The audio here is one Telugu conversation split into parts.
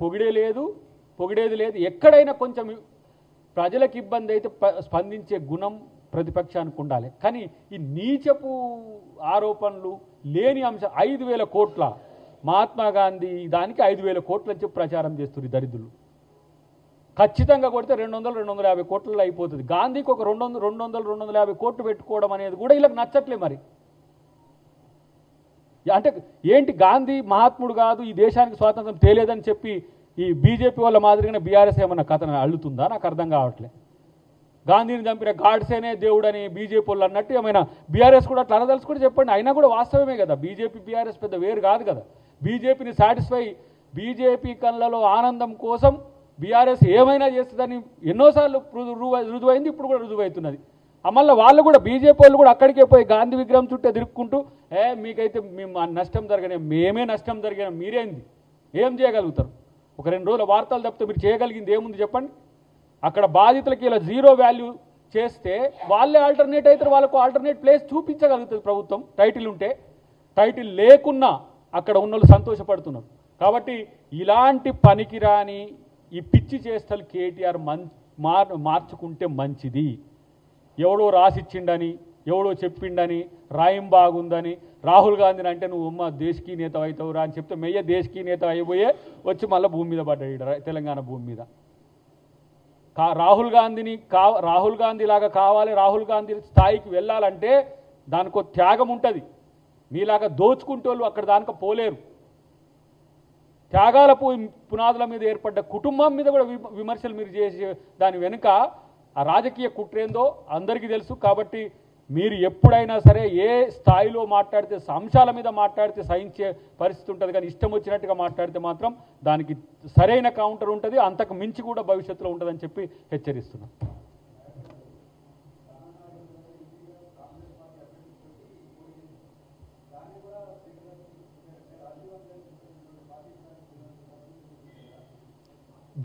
పొగిడేది లేదు. ఎక్కడైనా కొంచెం ప్రజలకు ఇబ్బంది అయితే స్పందించే గుణం ప్రతిపక్షానికి ఉండాలి. కానీ ఈ నీచపు ఆరోపణలు లేని అంశం 5,000 కోట్ల మహాత్మా గాంధీ దానికి 5,000 కోట్లు అని చెప్పి ప్రచారం చేస్తున్నారు దరిద్రులు. ఖచ్చితంగా కొడితే 200-250 కోట్లలో అయిపోతుంది. గాంధీకి ఒక 200-250 కోట్లు పెట్టుకోవడం అనేది కూడా వీళ్ళకి నచ్చట్లే. మరి అంటే ఏంటి, గాంధీ మహాత్ముడు కాదు, ఈ దేశానికి స్వాతంత్రం తేలేదని చెప్పి ఈ బీజేపీ వాళ్ళ మాదిరిగానే బీఆర్ఎస్ ఏమన్నా కథను అల్లుతుందా? నాకు అర్థం కావట్లే. గాంధీని చంపిన గాడ్సేనే దేవుడని బీజేపీ వాళ్ళు అన్నట్టు ఏమైనా బీఆర్ఎస్ కూడా అట్లా అనదలుచుకుంటే చెప్పండి. అయినా కూడా వాస్తవమే కదా, బీజేపీ బీఆర్ఎస్ పెద్ద వేరు కాదు కదా. బీజేపీని సాటిస్ఫై, బీజేపీ కళ్ళలో ఆనందం కోసం బీఆర్ఎస్ ఏమైనా చేస్తుందని ఎన్నోసార్లు రుజువైంది, ఇప్పుడు కూడా రుజువవుతున్నది. మళ్ళీ వాళ్ళు కూడా బీజేపీ వాళ్ళు కూడా అక్కడికే పోయి గాంధీ విగ్రహం చుట్టూ తిరుక్కుంటూ మీకైతే మేము నష్టం జరగనే, మేమే నష్టం జరిగిన మీరేంది, ఏం చేయగలుగుతారు? ఒక 2 రోజుల వార్తలు తప్పితే మీరు చేయగలిగింది ఏముంది చెప్పండి? అక్కడ బాధితులకి ఇలా జీరో వాల్యూ చేస్తే వాళ్ళే ఆల్టర్నేట్ అవుతారు, వాళ్ళకు ఆల్టర్నేట్ ప్లేస్ చూపించగలుగుతుంది ప్రభుత్వం. టైటిల్ ఉంటే, టైటిల్ లేకున్నా అక్కడ ఉన్నోళ్ళు సంతోషపడుతున్నారు. కాబట్టి ఇలాంటి పనికిరాని ఈ పిచ్చి చేష్టలు కేటీఆర్ మార్చుకుంటే మంచిది. ఎవడో రాసిచ్చిండని, ఎవడో చెప్పిండని, రాయం బాగుందని, రాహుల్ గాంధీని అంటే నువ్వు దేశకీ నేత అవుతావురా అని చెప్తే మెయ్య దేశకీ నేత అయిపోయే వచ్చి మళ్ళీ భూమి మీద పడ్డాడు, తెలంగాణ భూమి మీద. రాహుల్ గాంధీ లాగా కావాలి, రాహుల్ గాంధీ స్థాయికి వెళ్ళాలంటే దానికో త్యాగం ఉంటుంది. మీలాగా దోచుకుంటోళ్ళు అక్కడ దానిక పోలేరు. త్యాగాల పునాదుల మీద ఏర్పడ్డ కుటుంబం మీద కూడా విమర్శలు మీరు చేసే దాని వెనుక ఆ రాజకీయ కుట్రేందో అందరికీ తెలుసు. కాబట్టి మీరు ఎప్పుడైనా సరే ఏ స్థాయిలో మాట్లాడితే, అంశాల మీద మాట్లాడితే సహించే పరిస్థితి ఉంటుంది. కానీ ఇష్టం వచ్చినట్టుగా మాట్లాడితే మాత్రం దానికి సరైన కౌంటర్ ఉంటుంది, అంతకు మించి కూడా భవిష్యత్తులో ఉంటుందని చెప్పి హెచ్చరిస్తున్నాం.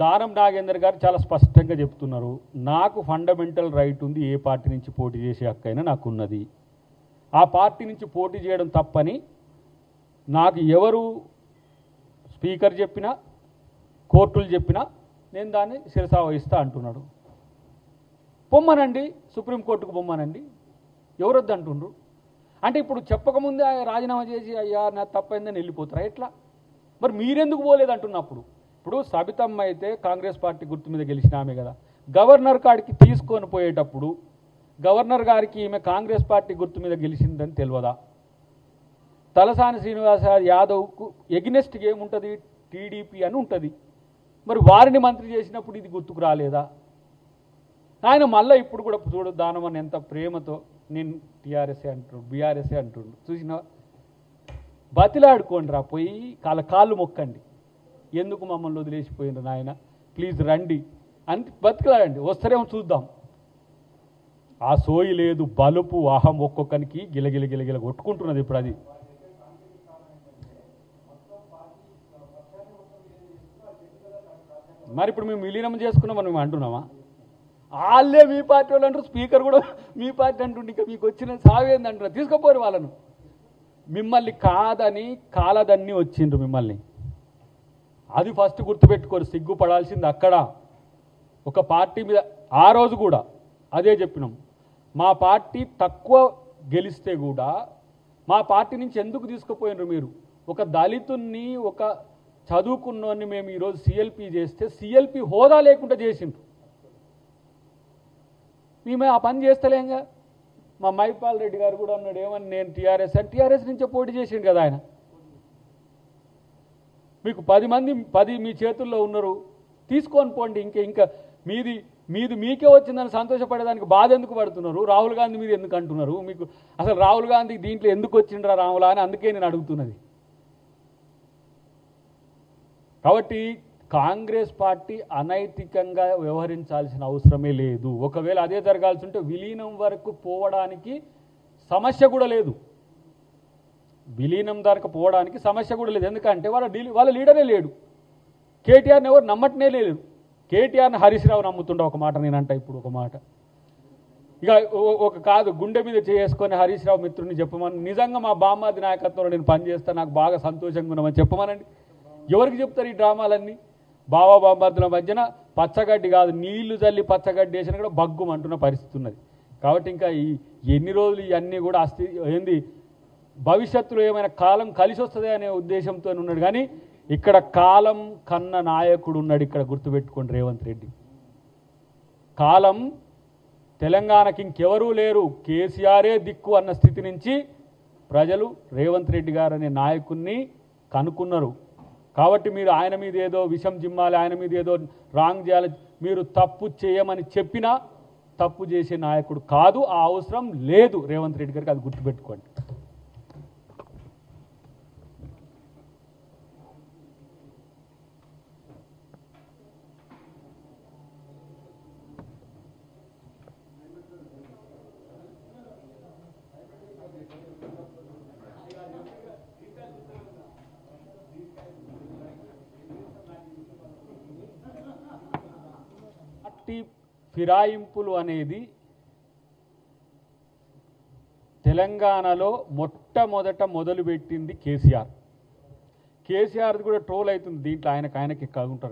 దానం నాగేందర్ గారు చాలా స్పష్టంగా చెప్తున్నారు, నాకు ఫండమెంటల్ రైట్ ఉంది, ఏ పార్టీ నుంచి పోటీ చేసే హక్కైనా నాకున్నది. ఆ పార్టీ నుంచి పోటీ చేయడం తప్పని నాకు ఎవరు స్పీకర్ చెప్పినా, కోర్టులు చెప్పినా నేను దాన్ని శిరసా వహిస్తా అంటున్నాడు. పొమ్మనండి, సుప్రీంకోర్టుకు పొమ్మనండి, ఎవరొద్దు అంటుండ్రు. అంటే ఇప్పుడు చెప్పకముందే రాజీనామా చేసి అయ్యా నా తప్పైందని వెళ్ళిపోతారా ఎట్లా? మరి మీరెందుకు పోలేదు అంటున్నప్పుడు? ఇప్పుడు సబితమ్మ అయితే కాంగ్రెస్ పార్టీ గుర్తు మీద గెలిచిన ఆమె కదా, గవర్నర్ కాడికి తీసుకొని పోయేటప్పుడు గవర్నర్ గారికి ఈమె కాంగ్రెస్ పార్టీ గుర్తు మీద గెలిచిందని తెలియదా? తలసాని శ్రీనివాస యాదవ్కు ఎగ్నెస్ట్గా ఏముంటుంది, టీడీపీ అని ఉంటుంది. మరి వారిని మంత్రి చేసినప్పుడు ఇది గుర్తుకు రాలేదా? ఆయన మళ్ళీ ఇప్పుడు కూడా చూడు, దానమని ఎంత ప్రేమతో నేను టీఆర్ఎస్ఏ అంటున్నాడు, బీఆర్ఎస్ఏ అంటుండు. చూసినా బతిలాడుకోండి రా, పోయి కాళ్ళు మొక్కండి, ఎందుకు మమ్మల్ని వదిలేసిపోయిండ్రు నాయన, ప్లీజ్ రండి అని బతిలాడండి, వస్తారేమో చూద్దాం. ఆ సోయి లేదు, బలుపు అహం ఒక్కొక్కరికి గిలగిల కొట్టుకుంటున్నది ఇప్పుడు. అది మరి ఇప్పుడు మేము విలీనం చేసుకున్నామని మేము అంటున్నామా? వాళ్ళే మీ పార్టీ వాళ్ళు అంటారు, స్పీకర్ కూడా మీ పార్టీ అంటుండే, ఇంకా మీకు వచ్చిన సావేంది అంటున్నారు. తీసుకుపోరు వాళ్ళను. మిమ్మల్ని కాలదన్ని వచ్చిండ్రు మిమ్మల్ని. అది ఫస్ట్ గుర్తుపెట్టుకోరు, సిగ్గుపడాల్సింది అక్కడ. ఒక పార్టీ మీద ఆ రోజు కూడా అదే చెప్పినాం, మా పార్టీ తక్కువ గెలిస్తే కూడా మా పార్టీ నుంచి ఎందుకు తీసుకుపోయినారు మీరు? ఒక దళితుణ్ణి, ఒక చదువుకున్నోన్ని మేము ఈరోజు సిఎల్పి చేస్తే సిఎల్పి హోదా లేకుండా చేసిండ్రు. మేము ఆ పని చేస్తలేంగా. మా మైపాల్ రెడ్డి గారు కూడా అన్నాడు, ఏమని, నేను టీఆర్ఎస్ నుంచే పోటీ చేసిండు కదా ఆయన. మీకు 10 మంది మీ చేతుల్లో ఉన్నారు, తీసుకొని పోండి. ఇంకా మీకే వచ్చిందని సంతోషపడేదానికి బాధ ఎందుకు పడుతున్నారు? రాహుల్ గాంధీ మీద ఎందుకు అంటున్నారు? మీకు అసలు రాహుల్ గాంధీ దీంట్లో ఎందుకు వచ్చిండ్రా రాములా అని అందుకే నేను అడుగుతున్నది. కాబట్టి కాంగ్రెస్ పార్టీ అనైతికంగా వ్యవహరించాల్సిన అవసరమే లేదు. ఒకవేళ అదే జరగాల్సి ఉంటే విలీనం వరకు పోవడానికి సమస్య కూడా లేదు. విలీనం దాకా పోవడానికి సమస్య కూడా లేదు. ఎందుకంటే వాళ్ళ లీడరే లేడు. కేటీఆర్ని ఎవరు నమ్మటనే లేదు. కేటీఆర్ని హరీష్ రావు నమ్ముతుండే ఒక మాట నేనంట. ఇప్పుడు ఒక మాట ఇక ఒక కాదు, గుండె మీద చేసుకొని హరీష్ రావు మిత్రుని చెప్పమని, నిజంగా మా బామ్మాది నాయకత్వంలో నేను పనిచేస్తా, నాకు బాగా సంతోషంగా ఉన్నామని చెప్పమనండి. ఎవరికి చెప్తారు ఈ డ్రామాలన్నీ? బావా బాంబర్దుల మధ్యన పచ్చగడ్డి కాదు నీళ్లు చల్లి పచ్చగడ్డి వేసిన కూడా బగ్గుమంటున్న పరిస్థితి ఉన్నది. కాబట్టి ఇంకా ఈ ఎన్ని రోజులు ఇవన్నీ కూడా ఏంది భవిష్యత్తులో ఏమైనా కాలం కలిసి వస్తుంది అనే ఉద్దేశంతో ఉన్నాడు. కానీ ఇక్కడ కాలం కన్న నాయకుడు ఉన్నాడు. ఇక్కడ గుర్తుపెట్టుకోండి రేవంత్ రెడ్డి. కాలం తెలంగాణకి ఇంకెవరూ లేరు, కేసీఆరే దిక్కు అన్న స్థితి నుంచి ప్రజలు రేవంత్ రెడ్డి గారు అనే నాయకుడిని కనుక్కున్నారు. కాబట్టి మీరు ఆయన మీద ఏదో విషం జిమ్మాలి, ఆయన మీద ఏదో రాంగ్ చేయాలి, మీరు తప్పు చేయమని చెప్పినా తప్పు చేసే నాయకుడు కాదు. ఆ అవసరం లేదు రేవంత్ రెడ్డి గారికి, అది గుర్తుపెట్టుకోండి. పార్టీ ఫిరాయింపులు అనేది తెలంగాణలో మొట్టమొదట మొదలుపెట్టింది కేసీఆర్. కేసీఆర్ది కూడా ట్రోల్ అవుతుంది దీంట్లో, ఆయనకి ఉంటారు.